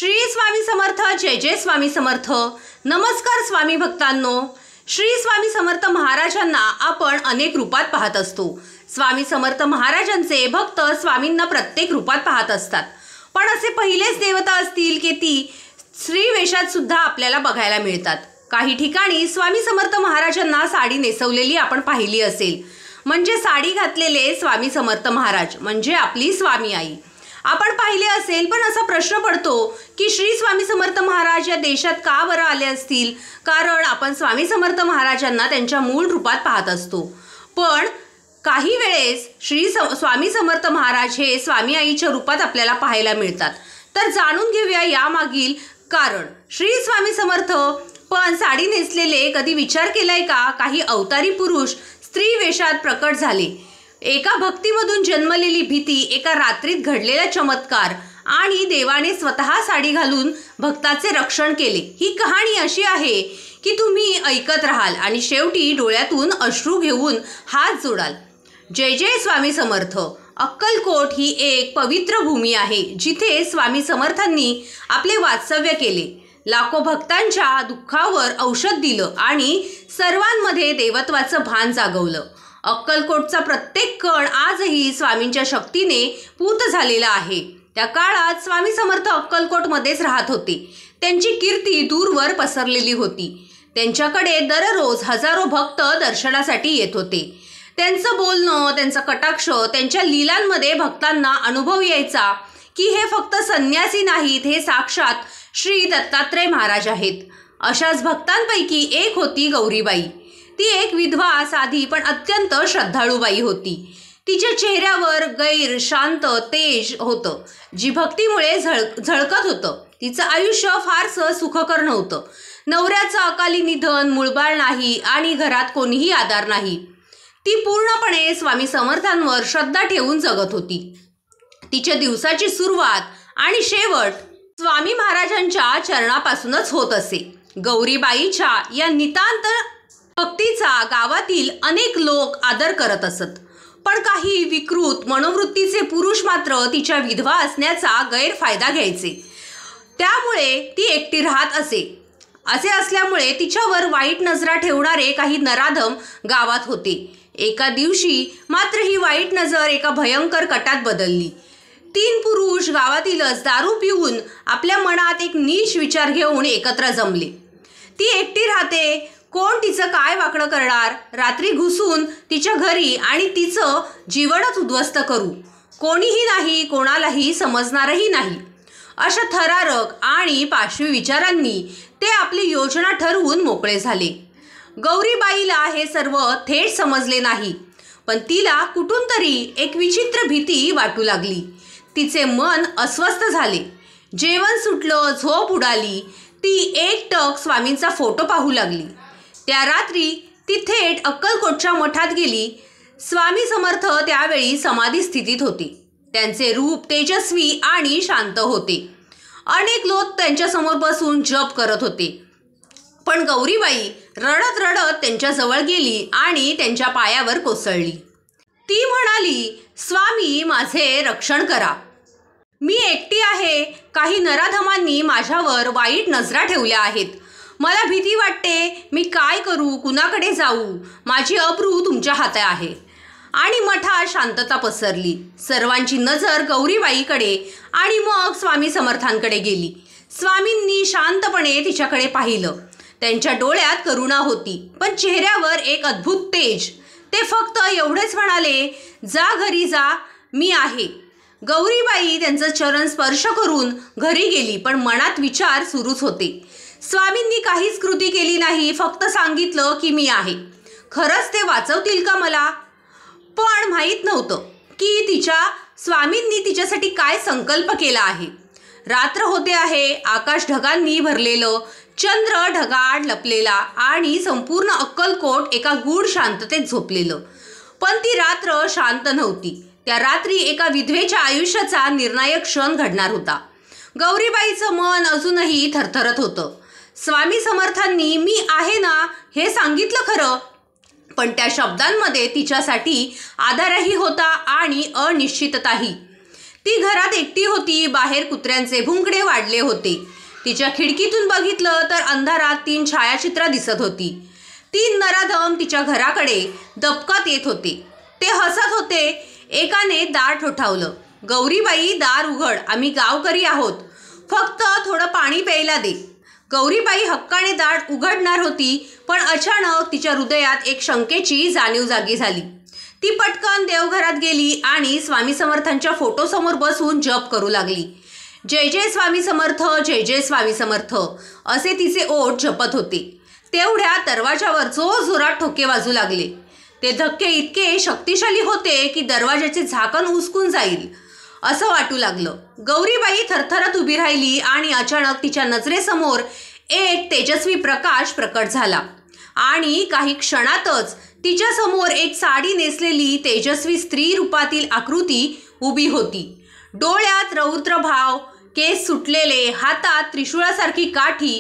श्री स्वामी समर्थ. जय जय स्वामी समर्थ. नमस्कार स्वामी भक्तांनो. श्री स्वामी समर्थ महाराजांना आपण अनेक रूपात पाहत असतो. स्वामी समर्थ महाराजांचे भक्त स्वामींना प्रत्येक रूपात पाहत असतात. पण असे पहिलेच देवता असतील की ती स्त्री वेशात सुद्धा आपल्याला बघायला मिळतात. काही ठिकाणी स्वामी समर्थ महाराजांना साडी नेसवलेली आपण पाहिली असेल. म्हणजे साडी घातलेले स्वामी समर्थ महाराज म्हणजे आपली स्वामी आई आपण पाहिले असेल. पण असा प्रश्न पडतो की श्री स्वामी समर्थ महाराज या देशात का बरं आले असतील. कारण आपण स्वामी समर्थ महाराजांना त्यांच्या मूळ रूपात पाहत असतो. पण काही वेळेस स्वामी समर्थ महाराज हे स्वामी आईच्या रूपात आपल्याला पाहायला मिळतात. तर जाणून घेऊया यामागील कारण. श्री स्वामी समर्थ पण साडी नेसलेले कधी विचार केलाय का? काही अवतारी पुरुष स्त्री वेशात प्रकट झाले. एका भक्तीमधून जन्मलेली भीती, एका रात्रीत घडलेला चमत्कार आणि देवाने स्वतः साडी घालून भक्ताचे रक्षण केले. ही कहाणी अशी आहे की तुम्ही ऐकत राहाल आणि शेवटी डोळ्यातून अश्रू घेऊन हात जोडाल. जय जय स्वामी समर्थ. अक्कलकोट ही एक पवित्र भूमी आहे जिथे स्वामी समर्थांनी आपले वास्तव्य केले. लाखो भक्तांच्या दुःखावर औषध दिलं आणि सर्वांमध्ये देवत्वाचं भान जागवलं. अक्कलकोटचा प्रत्येक कण आजही स्वामींच्या शक्तीने पूत झालेला आहे. त्या काळात स्वामी समर्थ अक्कलकोटमध्येच राहत होते. त्यांची कीर्ती दूरवर पसरलेली होती. त्यांच्याकडे दररोज हजारो भक्त दर्शनासाठी येत होते. त्यांचं बोलणं, त्यांचा कटाक्ष, त्यांच्या लीलांमध्ये भक्तांना अनुभव यायचा की हे फक्त संन्यासी नाहीत, हे साक्षात श्री दत्तात्रय महाराज आहेत. अशाच भक्तांपैकी एक होती गौरीबाई. ती एक विधवा, साधी पण अत्यंत श्रद्धाळू बाई होती. तिच्या चेहऱ्यावर गैर शांत तेज होतं जी भक्तीमुळे झळकत होतं. तिचं आयुष्य फारसं सुखकर नव्हतं. नवऱ्याचं अकाली निधन, मूळबाळ नाही आणि घरात कोणीही आधार नाही. ती पूर्णपणे स्वामी समर्थांवर श्रद्धा ठेवून जगत होती. तिच्या दिवसाची सुरुवात आणि शेवट स्वामी महाराजांच्या चरणापासूनच होत असे. गौरीबाईच्या या नितांत भक्तीचा गावातील अनेक लोक आदर करत असत. पण काही विकृत मनोवृत्तीचे पुरुष मात्र तिच्या विधवा असण्याचा गैरफायदा घ्यायचे. त्यामुळे ती एकटी राहत असे असल्यामुळे तिच्यावर वाईट नजरा ठेवणारे काही नराधम गावात होते. एका दिवशी मात्र ही वाईट नजर एका भयंकर कटात बदलली. 3 पुरुष गावातीलच दारू पिऊन आपल्या मनात एक नीच विचार घेऊन एकत्र जमले. ती एकटी राहते, कोण तिचं काय वाकडं करणार? रात्री घुसून तिच्या घरी आणि तिचं जीवनच उद्ध्वस्त करू. कोणीही नाही, कोणालाही समजणारही नाही. अशा थरारक आणि पाशवी विचारांनी ते आपली योजना ठरवून मोकळे झाले. गौरीबाईला हे सर्व थेट समजले नाही. पण तिला कुठून तरी एक विचित्र भीती वाटू लागली. तिचे मन अस्वस्थ झाले. जेवण सुटलं, झोप उडाली. ती एकटक स्वामींचा फोटो पाहू लागली. त्या रात्री ती थेट अक्कलकोटच्या मठात गेली. स्वामी समर्थ त्यावेळी समाधी स्थितीत होते. त्यांचे रूप तेजस्वी आणि शांत होते. अनेक लोक त्यांच्यासमोर बसून जप करत होते. पण गौरीबाई रडत रडत त्यांच्याजवळ गेली आणि त्यांच्या पायावर कोसळली. ती म्हणाली, स्वामी माझे रक्षण करा. मी एकटी आहे. काही नराधमांनी माझ्यावर वाईट नजरा ठेवल्या आहेत. मला भीती वाटते. मी काय करू? कुणाकडे जाऊ? माझी अब्रू तुमच्या हातात आहे. आणि मठात शांतता पसरली. सर्वांची नजर गौरीबाईकडे आणि मग स्वामी समर्थांकडे गेली. स्वामींनी शांतपणे तिच्याकडे पाहिलं. त्यांच्या डोळ्यात करुणा होती पण चेहऱ्यावर एक अद्भुत तेज. ते फक्त एवढेच म्हणाले, जा घरी जा, मी आहे. गौरीबाई त्यांचं चरण स्पर्श करून घरी गेली. पण मनात विचार सुरूच होते. स्वामींनी काहीच कृती केली नाही, फक्त सांगितलं की मी आहे. खरंच ते वाचवतील का मला? पण माहीत नव्हतं की स्वामींनी तिच्यासाठी काय संकल्प केला आहे. रात्र होते आहे. आकाश ढगांनी भरलेलं, चंद्र ढगाआड लपलेला आणि संपूर्ण अक्कलकोट एका गूढ शांततेत झोपलेलं. पण ती रात्र शांत नव्हती. त्या रात्री एका विधवेच्या आयुष्याचा निर्णायक क्षण घडणार होता. गौरीबाईचं मन अजूनही थरथरत होतं. स्वामी समर्थांनी मी आहे ना हे सांगितलं खरं, पण त्या शब्दांमध्ये तिच्यासाठी आधारही होता आणि अनिश्चितताही. ती घरात एकटी होती. बाहेर कुत्र्यांचे भुंकणे वाढले होते. तिच्या खिडकीतून बघितलं तर अंधारात 3 छायाचित्र दिसत होती. 3 नराधम तिच्या घराकडे दबकत येत होते. ते हसत होते. एकाने दार ठोठावलं. गौरीबाई, दार उघड, आम्ही गावकरी आहोत, फक्त थोडं पाणी प्यायला दे. गौरीबाई हक्काने दार उघडणार होती, पण अचानक तिच्या हृदयात एक शंकेची जाणीव जागी झाली. ती पटकन देवघरात गेली आणि स्वामी समर्थांच्या फोटोसमोर बसून जप करू लागली. जय जय स्वामी समर्थ, जय जय स्वामी समर्थ असे तिचे ओठ जपत होते. तेवढ्या दरवाजावर जोरजोरात ठोके वाजू लागले. ते धक्के इतके शक्तिशाली होते की दरवाजाचे झाकण उसकून जाईल असं वाटू लागलं. गौरीबाई थरथरत उभी राहिली आणि अचानक तिच्या नजरेसमोर एक तेजस्वी प्रकाश प्रकट झाला आणि काही क्षणातच तिच्यासमोर एक साडी नेसलेली तेजस्वी स्त्री रूपातील आकृती उभी होती. डोळ्यात रौद्र भाव, केस सुटलेले, हातात त्रिशूळासारखी काठी.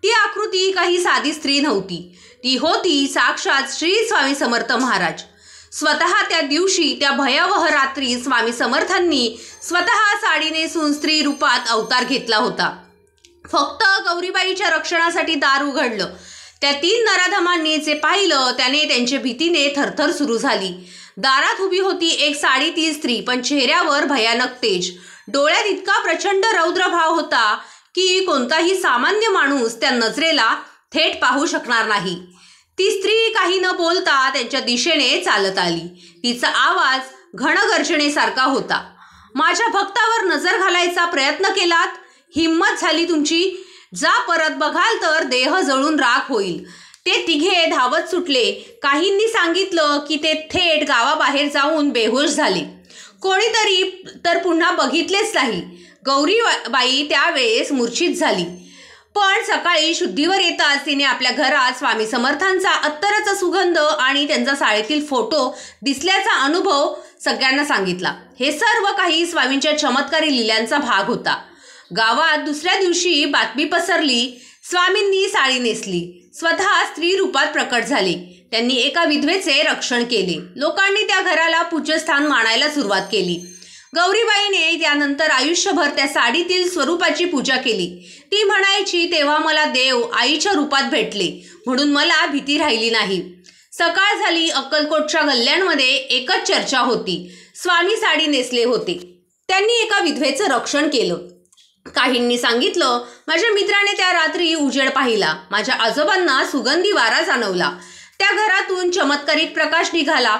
ती आकृती काही साधी स्त्री नव्हती. ती होती साक्षात श्री स्वामी समर्थ महाराज. स्वतः त्या दिवशी, त्या भयावह रात्री स्वामी समर्थांनी स्वतः साडी नेसून स्त्री रूपात अवतार घेतला होता. फक्त गौरीबाईच्या रक्षणासाठी दार उघडलं. त्या 3 नराधमांनी जे पाहिलं त्याने त्यांच्या भीतीने थरथर सुरू झाली. दारात उभी होती एक साडीतील स्त्री, पण चेहऱ्यावर भयानक तेज. डोळ्यात इतका प्रचंड रौद्र भाव होता की कोणताही सामान्य माणूस त्या नजरेला थेट पाहू शकणार नाही. ती स्त्री काही न बोलता त्यांच्या दिशेने चालत आली. तिचा आवाज घनगर्जनेसारखा होता. माझ्या भक्तावर नजर घालायचा प्रयत्न केलात, हिम्मत झाली तुमची, जा परत, बघाल तर देह जळून राख होईल. ते तिघे धावत सुटले. काहींनी सांगितलं की ते थेट गावाबाहेर जाऊन बेहोश झाले. कोणीतरी तर पुन्हा बघितलेच नाही. गौरीबाई त्यावेळेस मूर्छित झाली. पण सकाळी शुद्धीवर येताच तिने आपल्या घरात स्वामी समर्थांचा अत्तराचा सुगंध आणि त्यांचा साडीतील फोटो दिसल्याचा अनुभव सगळ्यांना सांगितला. हे सर्व काही स्वामींच्या चमत्कारी लीलांचा भाग होता. गावात दुसऱ्या दिवशी बातमी पसरली. स्वामींनी साडी नेसली, स्वतः स्त्री रूपात प्रकट झाले. त्यांनी एका विधवेचे रक्षण केले. लोकांनी त्या घराला पूज्यस्थान मानायला सुरुवात केली. गौरीबाईने त्यानंतर आयुष्यभर त्या साडीतील स्वरूपाची पूजा केली. ती म्हणायची, तेव्हा मला देव आईच्या रूपात भेटले म्हणून मला भीती राहिली नाही. सकाळ झाली. अक्कलकोटच्या गल्ल्यांमध्ये एकच चर्चा होती. स्वामी साडी नेसले होते. त्यांनी एका विधवेचं रक्षण केलं. काहींनी सांगितलं, माझ्या मित्राने त्या रात्री उजेड पाहिला, माझ्या आजोबांना सुगंधी वारा जाणवला, त्या घरातून चमत्कारिक प्रकाश निघाला.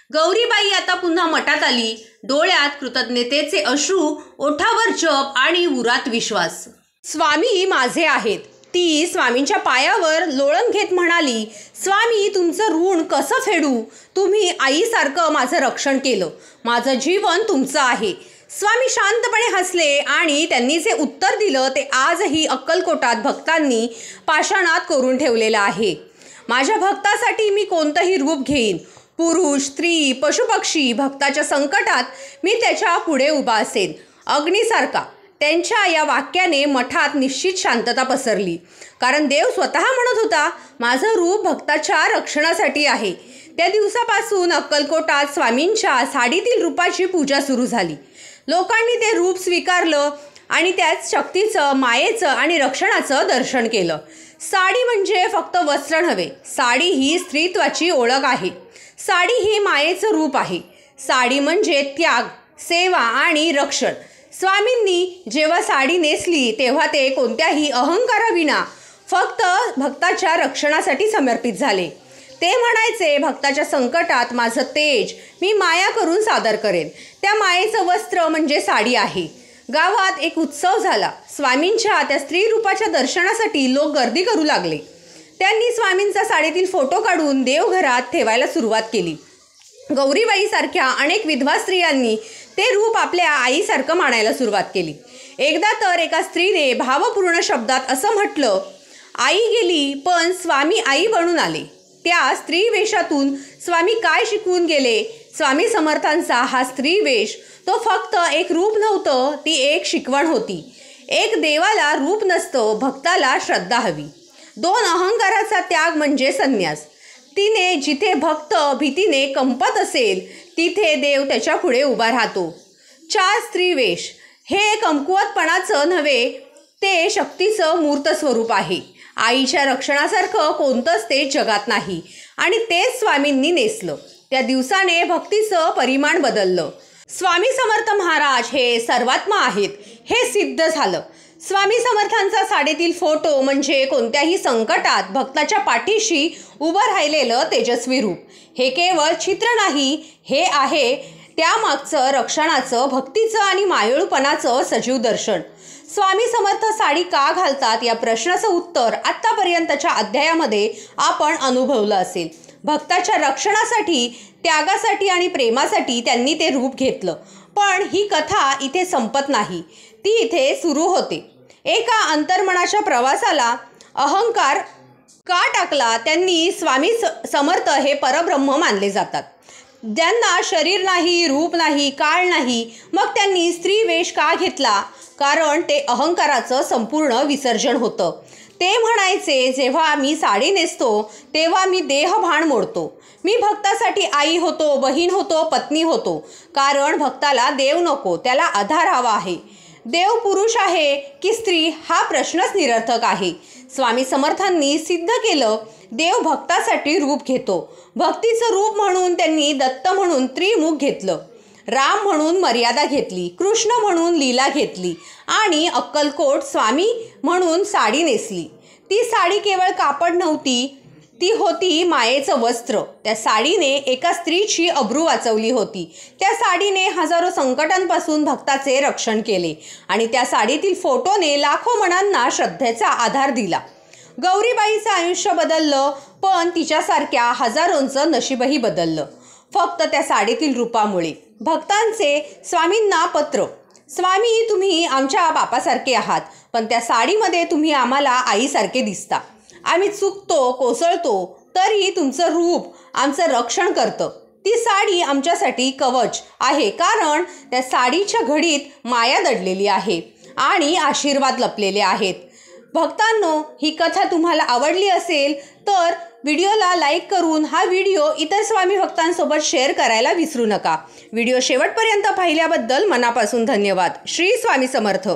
गौरीबाई आता पुन्हा मठात आली. डोळ्यात कृतज्ञतेचे अश्रू, ओठावर जप आणि उरात विश्वास. स्वामी माझे आहेत. ती स्वामींच्या पायावर लोळण घेत म्हणाली, स्वामी तुमचं ऋण कसं फेडू? तुम्ही आईसारखं माझं रक्षण केलं. माझं जीवन तुमचं आहे. स्वामी शांतपणे हसले आणि त्यांनी जे उत्तर दिलं ते आजही अक्कलकोटात भक्तांनी पाषाणात कोरून ठेवलेलं आहे. माझ्या भक्तासाठी मी कोणतंही रूप घेईन. पुरुष, स्त्री, पशुपक्षी, भक्ताच्या संकटात मी त्याच्या पुढे उभा असेन. अग्नीसारखा. त्यांच्या या वाक्याने मठात निश्चित शांतता पसरली. कारण देव स्वतः म्हणत होता, माझं रूप भक्ताच्या रक्षणासाठी आहे. त्या दिवसापासून अक्कलकोटात स्वामींच्या साडीतील रूपाची पूजा सुरू झाली. लोकांनी ते रूप स्वीकारलं आणि त्यात शक्तीचं, मायेचं आणि रक्षणाचं दर्शन केलं. साडी म्हणजे फक्त वस्त्र नव्हे, साडी ही स्त्रीत्वाची ओळख आहे. साडी ही मायेचं रूप आहे. साडी म्हणजे त्याग, सेवा आणि रक्षण. स्वामींनी जेव्हा साडी नेसली तेव्हा ते कोणत्याही अहंकाराविना फक्त भक्ताच्या रक्षणासाठी समर्पित झाले. ते म्हणायचे, भक्ताच्या संकटात माझं तेज मी माया करून सादर करेन. त्या मायेचं वस्त्र म्हणजे साडी आहे. गावात एक उत्सव झाला. स्वामींच्या त्या स्त्री रूपाच्या दर्शनासाठी लोक गर्दी करू लागले. त्यांनी स्वामींचा साडीतील फोटो काढून देवघरात ठेवायला सुरुवात केली. गौरीबाईसारख्या अनेक विधवा स्त्रियांनी ते रूप आपल्या आईसारखं मानायला सुरुवात केली. एकदा तर एका स्त्रीने भावपूर्ण शब्दात असं म्हटलं, आई गेली पण स्वामी आई बनून आले. त्या स्त्री वेशातून स्वामी काय शिकवून गेले? स्वामी समर्थांचा हा स्त्री वेश तो फक्त एक रूप नव्हतं, ती एक शिकवण होती. एक देवाला रूप नसतं, भक्ताला श्रद्धा हवी. 2 अहंकाराचा त्याग म्हणजे संन्यास. तिने जिथे भक्त भीतीने कंपत असेल तिथे देव त्याच्या पुढे उभा राहतो. चार स्त्रीवेश हे कमकुवतपणाचं नव्हे, ते शक्तीचं मूर्त स्वरूप आहे. आईच्या रक्षणासारखं कोणतंच ते जगात नाही आणि तेच स्वामींनी नेसलं. त्या दिवसाने भक्तीचं परिमाण बदललं. स्वामी समर्थ महाराज हे सर्वात्मा आहेत हे सिद्ध झालं. स्वामी समर्थांचा साडीतील फोटो म्हणजे कोणत्याही संकटात भक्ताच्या पाठीशी उभं राहिलेलं तेजस्वी रूप. हे केवळ चित्र नाही, हे आहे त्यामागचं रक्षणाचं, भक्तीचं आणि मायळूपणाचं सजीव दर्शन. स्वामी समर्थ साडी का घालतात या प्रश्नाचं उत्तर आत्तापर्यंतच्या अध्यायामध्ये आपण अनुभवलं असेल. भक्ताच्या रक्षणासाठी, त्यागासाठी आणि प्रेमासाठी त्यांनी ते रूप घेतलं. पण ही कथा इथे संपत नाही, ती इथे सुरू होते. एका अंतर्मनाच्या प्रवासाला अहंकार का टाकला? त्यांनी स्वामी समर्थ हे परब्रह्म मानले जातात. ज्यांना शरीर नाही, रूप नाही, काळ नाही. मग त्यांनी स्त्री वेश का घेतला? कारण ते अहंकाराचं संपूर्ण विसर्जन होतं. ते म्हणायचे, जेव्हा मी साडी नेसतो तेव्हा मी देहभान मोडतो. मी भक्तासाठी आई होतो, बहीण होतो, पत्नी होतो. कारण भक्ताला देव नको, त्याला आधार हवा आहे. देव पुरुष आहे की स्त्री हा प्रश्नच निरर्थक आहे. स्वामी समर्थांनी सिद्ध केलं, देव भक्तासाठी रूप घेतो. भक्तीचं रूप म्हणून त्यांनी दत्त म्हणून त्रिमुख घेतलं, राम म्हणून मर्यादा घेतली, कृष्ण म्हणून लीला घेतली आणि अक्कलकोट स्वामी म्हणून साडी नेसली. ती साडी केवळ कापड नव्हती, ती होती मायेचं वस्त्र. त्या साडीने एका स्त्रीची अब्रू वाचवली होती. त्या साडीने हजारो संकटांपासून भक्ताचे रक्षण केले आणि त्या साडीतील फोटोने लाखो मनांना श्रद्धेचा आधार दिला. गौरीबाईचं आयुष्य बदललं, पण तिच्यासारख्या हजारोंचं नशीबही बदललं, फक्त त्या साडीतील रूपामुळे. भक्तांचे स्वामींना पत्र. स्वामी, तुम्ही आमच्या बापासारखे आहात, पण त्या साडीमध्ये तुम्ही आम्हाला आईसारखे दिसता. आम्ही चुकतो, कोसळतो, तरी तुमचं रूप आमचं रक्षण करतं. ती साडी आमच्यासाठी कवच आहे, कारण त्या साडीच्या घडीत माया दडलेली आहे आणि आशीर्वाद लपलेले आहेत. भक्तांनो, ही कथा तुम्हाला आवडली असेल तर व्हिडिओला लाईक करून हा व्हिडिओ इतर स्वामी भक्तांसोबत शेअर करायला विसरू नका. व्हिडिओ शेवटपर्यंत पाहिल्याबद्दल मनापासून धन्यवाद. श्री स्वामी समर्थ.